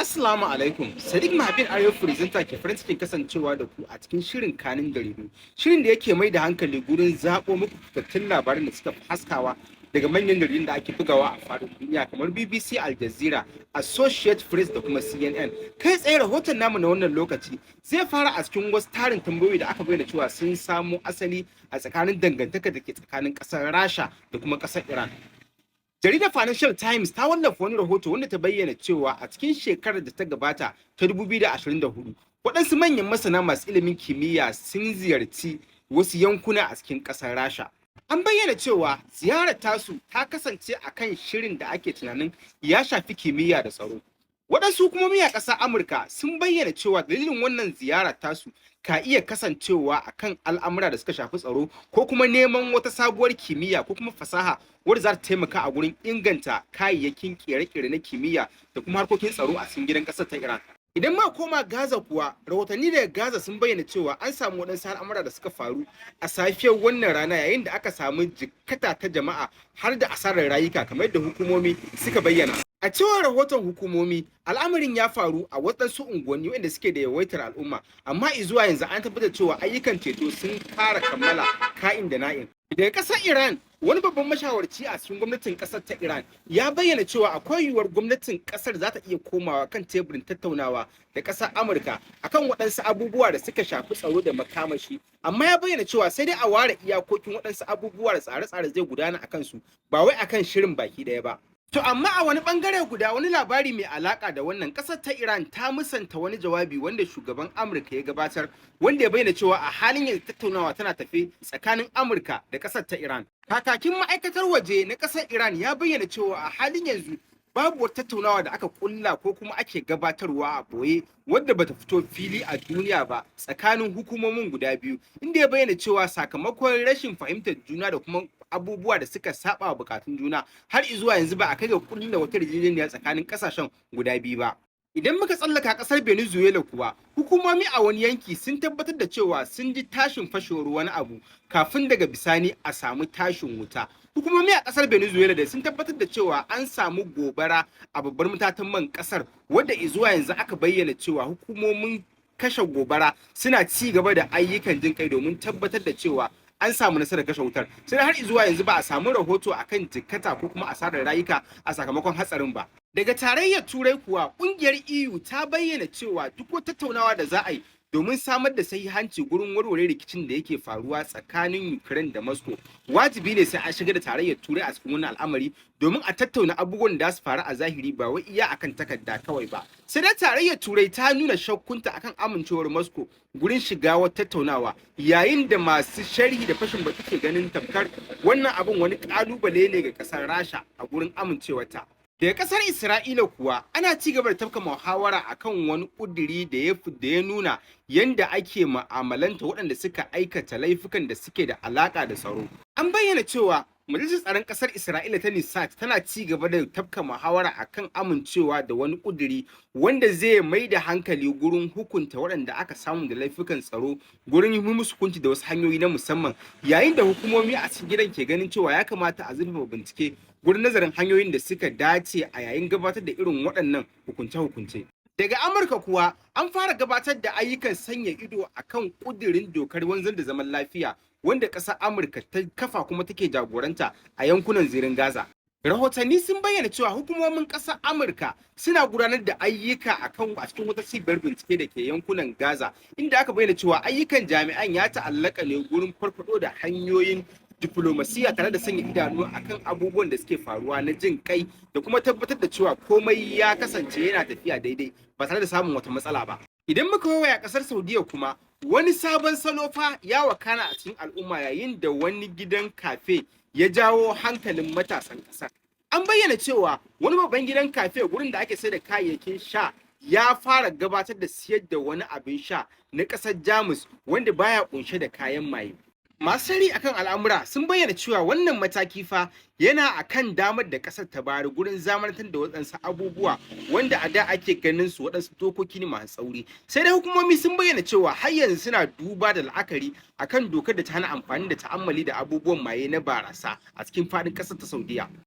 Assalamu alaikum. Sadiq Mahabir Arewa Presenter ke farin cikin kasancewa da ku a cikin shirin kanin jaridu. Shirin da yake mai da hankali gurin zaɓo muku fitattun labaran da suka fi haskawa daga manyan jaridun da ake bugawa a faɗin duniya kamar BBC, Al Jazeera, Associated Press da kuma CNN. Kai tsaye rahoton namu na wannan lokaci zai fara a cikin wasu tarin tambayoyi da aka bayyana cewa sun samo asali a tsakanin dangantaka da ke tsakanin ƙasar Rasha da kuma ƙasar Iran. Jaridar Financial Times ta wallafa wani rahoto wanda ta bayyana cewa a cikin shekarar da ta gabata ta 2024, waɗansu manyan masana masu ilimin kimiyya sun ziyarci wasu yankuna a cikin ƙasar Rasha. An bayyana cewa ziyarar tasu ta kasance a kan shirin da ake tunanin ya shafi kimiyya da tsaro. Waɗansu hukumomi a ƙasar Amurka sun bayyana cewa dalilin wannan ziyarar tasu ka iya kasancewa a kan al'amura da suka shafi tsaro ko kuma neman wata sabuwar kimiyya ko kuma fasaha wadda za ta taimaka a gurin inganta kayayyakin ƙere-ƙere na kimiyya da kuma harkokin tsaro a cikin gidan ƙasar ta Iran. Idan ma koma Gaza kuwa, rahotanni daga Gaza sun bayyana cewa an samu waɗansu al'amura da suka faru a safiyar wannan rana yayin da aka samu jikkata ta jama'a har da asarar rayuka kamar yadda hukumomi suka bayyana. A cewar rahoton hukumomi, al'amarin ya faru a waɗansu unguwanni wanda suke da yawaitar al'umma, amma zuwa yanzu an tabbatar cewa ayyukan ceto sun fara kammala ka'in da na'in. Daga ƙasar Iran, wani babban mashawarci a cikin gwamnatin ƙasar ta Iran ya bayyana cewa akwai yiwuwar gwamnatin ƙasar za ta iya komawa kan teburin tattaunawa da ƙasar Amurka akan waɗansu abubuwa da suka shafi tsaro da makamashi, amma ya bayyana cewa sai dai a ware iyakokin waɗansu abubuwa da tsare-tsare zai gudana a kansu, ba wai akan shirin baki ɗaya ba. To amma a wani bangare guda, wani labari mai alaka da wannan, kasar ta Iran ta musanta wani jawabi wanda shugaban Amurka ya gabatar, wanda ya bayyana cewa a halin yanzu tattaunawa tana tafe tsakanin Amurka da kasar ta Iran. Kakakin ma'aikatar waje na kasar Iran ya bayyana cewa a halin yanzu babu wata tattaunawa da aka kulla ko kuma ake gabatarwa a boye wadda bata fito fili a duniya ba tsakanin hukumomin guda biyu, inda ya bayyana cewa sakamakon rashin fahimtar juna da kuma abubuwa da suka saba wa bukatun juna har zuwa yanzu ba a kai ga kulla wata yarjejeniya tsakanin kasashen guda biyu ba. Idan muka tsallaka kasar Venezuela kuwa, hukumomi a wani yanki sun tabbatar da cewa sun ji tashin fashewar wani abu kafin daga bisani a samu tashin wuta. Hukumomi a kasar Venezuela da sun tabbatar da cewa an samu gobara a babbar matatan man kasar, wadda zuwa yanzu aka bayyana cewa hukumomin kashe gobara suna ci gaba da ayyukan jin kai domin tabbatar da cewa an samu nasarar kashe wutar, sai har zuwa yanzu ba a samu rahoto akan jikkata ko kuma asarar rayuka a sakamakon hatsarin ba. Daga tarayyar Turai kuwa, kungiyar EU ta bayyana cewa duk wata tattaunawa da za a yi domin samar da sahihanci gurin warware rikicin da yake faruwa tsakanin Ukraine da Moscow, wajibi ne sai an shiga da tarayyar Turai a cikin wannan al'amari domin a tattauna abubuwan da su faru a zahiri ba wai iya akan takarda kawai ba. Sai dai tarayyar Turai ta nuna shakkunta akan amincewar Moscow gurin shiga wata tattaunawa, yayin da masu sharhi da fashin baki ke ganin tamkar wannan abin wani kalubale ne ga kasar Rasha a gurin amincewarta. Daga kasar Isra'ila kuwa, ana ci gaba da tafka muhawara akan wani kuduri da ya nuna yanda ake ma'amalanta waɗanda suka aikata laifukan da suke da alaka da tsaro. An bayyana cewa Majalisar Tsaron Ƙasar Isra'ila ta Nisat tana ci gaba da tafka muhawara akan amincewa da wani kuduri wanda zai mai da hankali gurin hukunta waɗanda aka samu da laifukan tsaro, gurin yi musu hukunci da wasu hanyoyi na musamman, yayin da hukumomi a cikin gidan ke ganin cewa ya kamata a zurfafa bincike gurin nazarin hanyoyin da suka dace a yayin gabatar da irin waɗannan hukunce-hukunce. Daga Amurka kuwa, an fara gabatar da ayyukan sanya ido akan ƙudirin dokar wanzar da zaman lafiya wanda ƙasar Amurka ta kafa kuma take jagoranta a yankunan zirin Gaza. Rahotanni sun bayyana cewa hukumomin ƙasar Amurka suna gudanar da ayyuka a cikin wata cibiyar bincike da ke yankunan Gaza, inda aka bayyana cewa ayyukan jami'an ya ta'allaka ne gurin farfado da hanyoyin diplomasiya tare da sanya idanu akan abubuwan da suke faruwa na jin kai da kuma tabbatar da cewa komai ya kasance yana tafiya daidai ba tare da samun wata matsala ba. Idan muka waya kasar Saudiya kuma, wani sabon salo fa ya wakana a cikin al'umma yayin da wani gidan kafe ya jawo hankalin matasan kasar. An bayyana cewa wani babban gidan kafe gurin da ake sayar da kayayyakin sha ya fara gabatar da siyar da wani abin sha na kasar Jamus wanda baya kunshe da kayan maye. Masu shari akan al'amura sun bayyana cewa wannan mataki fa yana akan damar da kasar ta bari gurin zamanantar da waɗansu abubuwa wanda a da ake ganin su waɗansu dokoki ne masu tsauri. Sai dai hukumomi sun bayyana cewa har yanzu suna duba da la'akari akan dokar da ta hana amfani da ta'ammali da abubuwan maye na barasa a cikin faɗin ƙasar ta Saudiya.